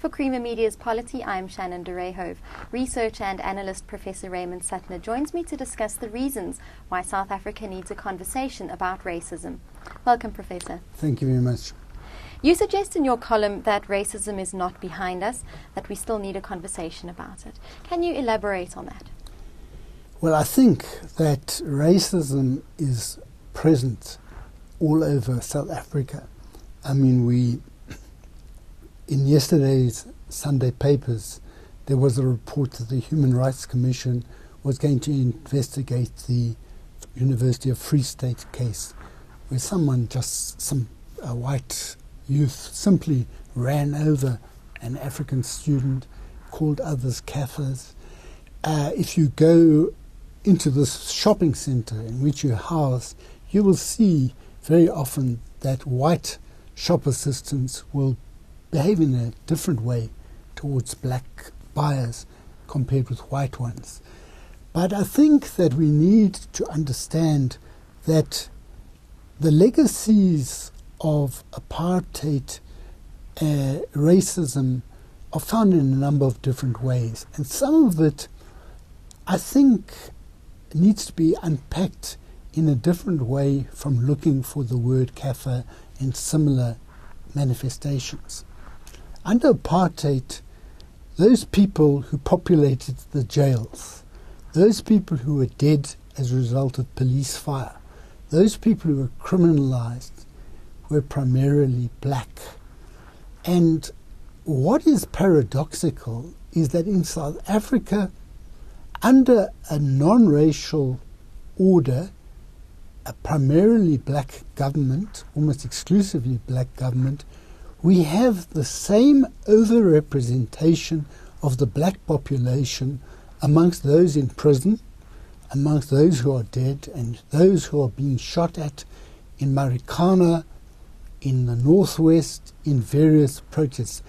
For Creamer Media's Polity, I'm Shannon de Rehove. Researcher and analyst Professor Raymond Suttner joins me to discuss the reasons why South Africa needs a conversation about racism. Welcome, Professor. Thank you very much. You suggest in your column that racism is not behind us, that we still need a conversation about it. Can you elaborate on that? Well, I think that racism is present all over South Africa. I mean, in yesterday's Sunday papers, there was a report that the Human Rights Commission was going to investigate the University of Free State case, where a white youth simply ran over an African student, called others kafirs. If you go into this shopping centre in which you house, you will see very often that white shop assistants will behave in a different way towards black buyers compared with white ones. But I think that we need to understand that the legacies of apartheid racism are found in a number of different ways. And some of it, I think, needs to be unpacked in a different way from looking for the word kafir and similar manifestations. Under apartheid, those people who populated the jails, those people who were dead as a result of police fire, those people who were criminalized were primarily black. And what is paradoxical is that in South Africa, under a non-racial order, a primarily black government, almost exclusively black government, we have the same overrepresentation of the black population amongst those in prison, amongst those who are dead, and those who are being shot at in Marikana, in the northwest, in various protests.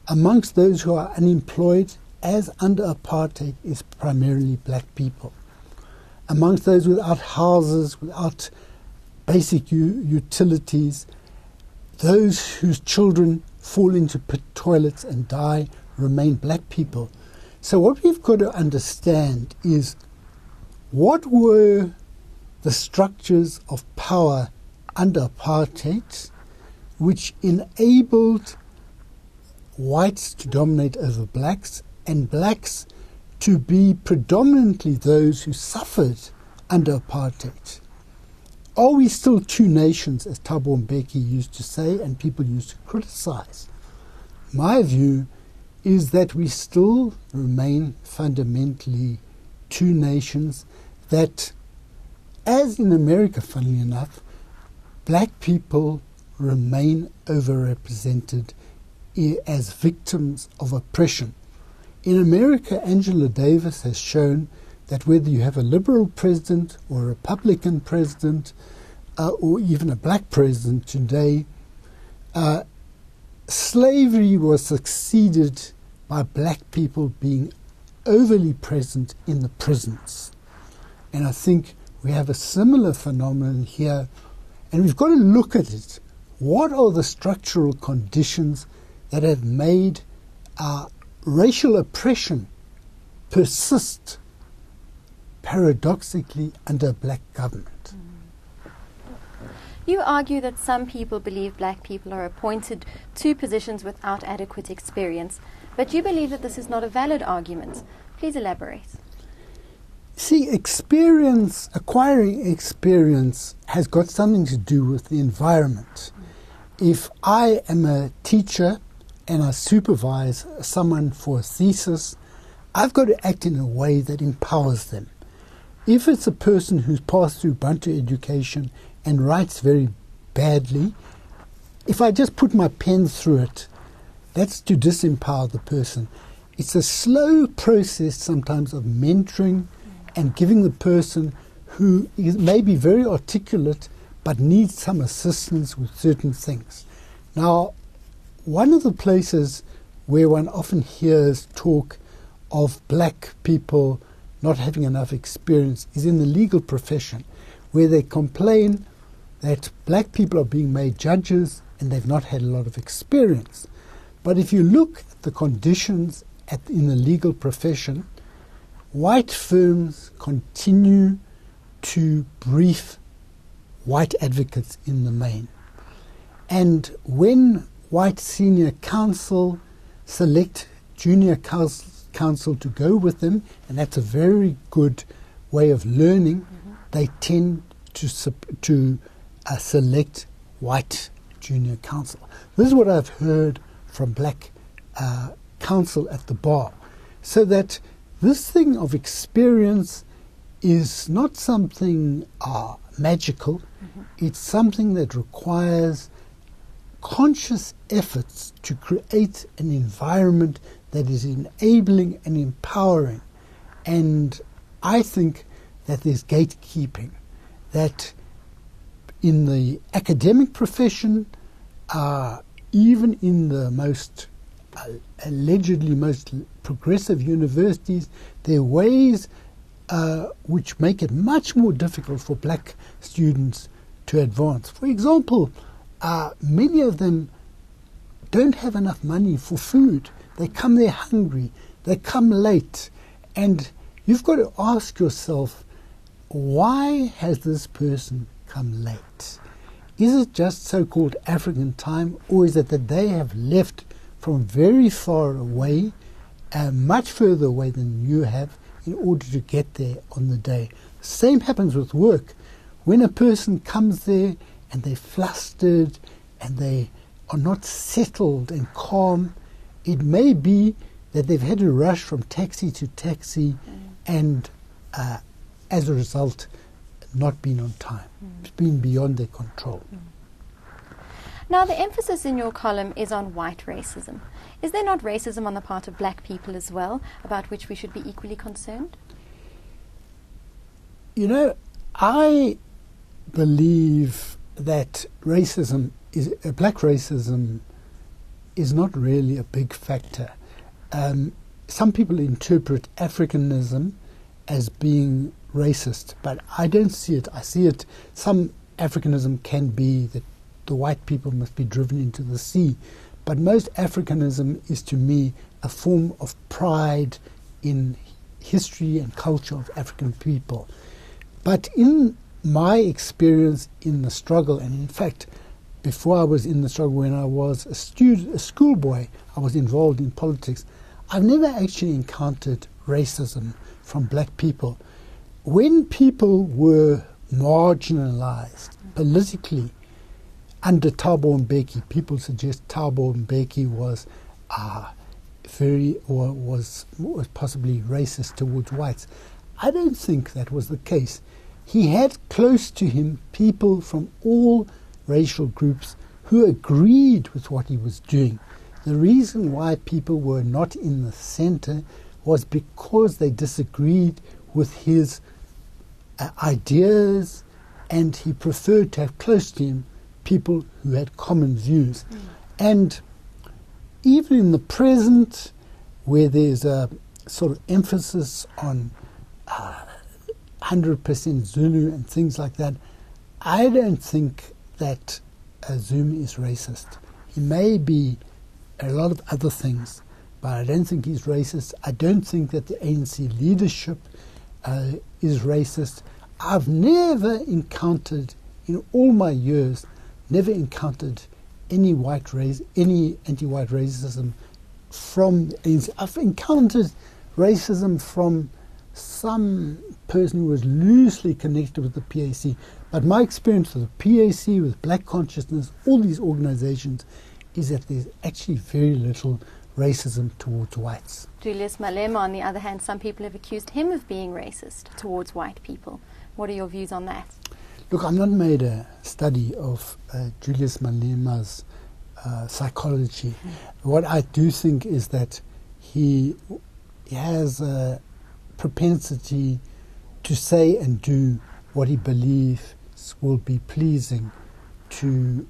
Amongst those who are unemployed, as under apartheid, is primarily black people. Amongst those without houses, without basic utilities, those whose children fall into pit toilets and die remain black people. So what we've got to understand is what were the structures of power under apartheid which enabled whites to dominate over blacks and blacks to be predominantly those who suffered under apartheid. Are we still two nations, as Thabo Mbeki used to say, and people used to criticize? My view is that we still remain fundamentally two nations, that, as in America, funnily enough, black people remain overrepresented as victims of oppression. In America, Angela Davis has shown that whether you have a liberal president or a Republican president or even a black president today, slavery was succeeded by black people being overly present in the prisons. And I think we have a similar phenomenon here, and we've got to look at it. What are the structural conditions that have made racial oppression persist paradoxically under black government? You argue that some people believe black people are appointed to positions without adequate experience, but you believe that this is not a valid argument. Please elaborate. See, acquiring experience has got something to do with the environment. If I am a teacher and I supervise someone for a thesis, I've got to act in a way that empowers them. If it's a person who's passed through Bantu education and writes very badly, if I just put my pen through it, that's to disempower the person. It's a slow process sometimes of mentoring and giving the person who may be very articulate but needs some assistance with certain things. Now, one of the places where one often hears talk of black people not having enough experience is in the legal profession, where they complain that black people are being made judges and they've not had a lot of experience. But if you look at the conditions in the legal profession, white firms continue to brief white advocates in the main. And when white senior counsel select junior counsel to go with them, and that's a very good way of learning, they tend to select white junior counsel. This is what I've heard from black counsel at the bar. So that this thing of experience is not something magical. It's something that requires conscious efforts to create an environment that is enabling and empowering. And I think that there's gatekeeping, that in the academic profession, even in the most allegedly most progressive universities, there are ways which make it much more difficult for black students to advance. For example, many of them don't have enough money for food. They come there hungry. They come late. And you've got to ask yourself, why has this person come late? Is it just so-called African time, or is it that they have left from very far away, much further away than you have, in order to get there on the day? Same happens with work. When a person comes there and they're flustered and they are not settled and calm, it may be that they've had to rush from taxi to taxi and as a result not been on time. It's been beyond their control. Now, the emphasis in your column is on white racism. Is there not racism on the part of black people as well, about which we should be equally concerned? You know, I believe that black racism is not really a big factor. Some people interpret Africanism as being racist, but I don't see it. I see it, some Africanism can be that the white people must be driven into the sea, but most Africanism is to me a form of pride in history and culture of African people. But in my experience in the struggle, and in fact before I was in the struggle, when I was a schoolboy, I was involved in politics, I've never actually encountered racism from black people. When people were marginalized politically under Thabo Mbeki, people suggest Thabo Mbeki was possibly racist towards whites. I don't think that was the case. He had close to him people from all racial groups who agreed with what he was doing. The reason why people were not in the center was because they disagreed with his ideas, and he preferred to have close to him people who had common views. And even in the present, where there's a sort of emphasis on 100% Zulu and things like that, I don't think that Zuma is racist. He may be a lot of other things, but I don't think he's racist. I don't think that the ANC leadership is racist. I've never encountered, in all my years, any anti-white racism from the ANC. I've encountered racism from some person who was loosely connected with the PAC. But my experience with the PAC, with Black Consciousness, all these organizations, is that there's actually very little racism towards whites. Julius Malema, on the other hand, some people have accused him of being racist towards white people. What are your views on that? Look, I've not made a study of Julius Malema's psychology. What I do think is that he has a propensity to say and do what he believes will be pleasing to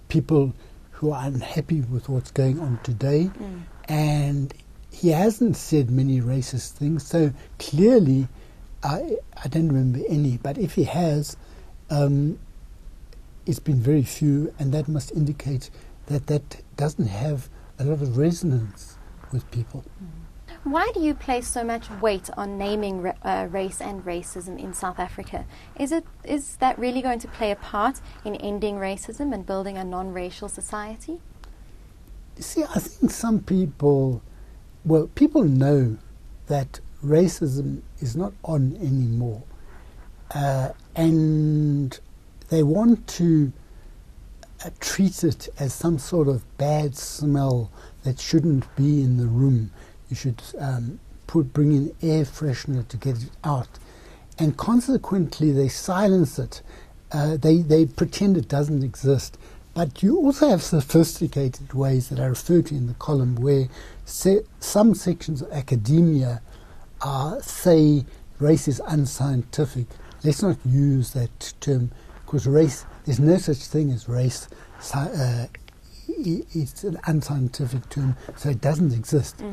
people who are unhappy with what's going on today. And he hasn't said many racist things, so clearly I don't remember any, but if he has, it's been very few, and that must indicate that doesn't have a lot of resonance with people. Why do you place so much weight on naming race and racism in South Africa? Is that really going to play a part in ending racism and building a non-racial society? You see, I think some people know that racism is not on anymore, and they want to treat it as some sort of bad smell that shouldn't be in the room. You should bring in air freshener to get it out, and consequently they silence it. They pretend it doesn't exist. But you also have sophisticated ways that I refer to in the column where some sections of academia say race is unscientific. Let's not use that term, because race, there's no such thing as race. It's an unscientific term, so it doesn't exist.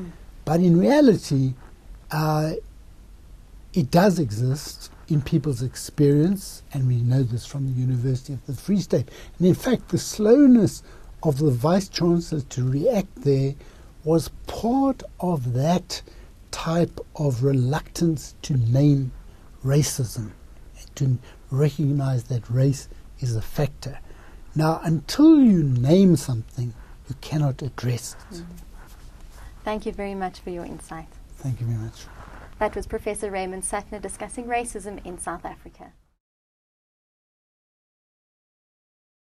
But in reality, it does exist in people's experience, and we know this from the University of the Free State. And in fact, the slowness of the Vice-Chancellor to react there was part of that type of reluctance to name racism, to recognize that race is a factor. Now, until you name something, you cannot address it. Thank you very much for your insight. Thank you very much. That was Professor Raymond Suttner discussing racism in South Africa.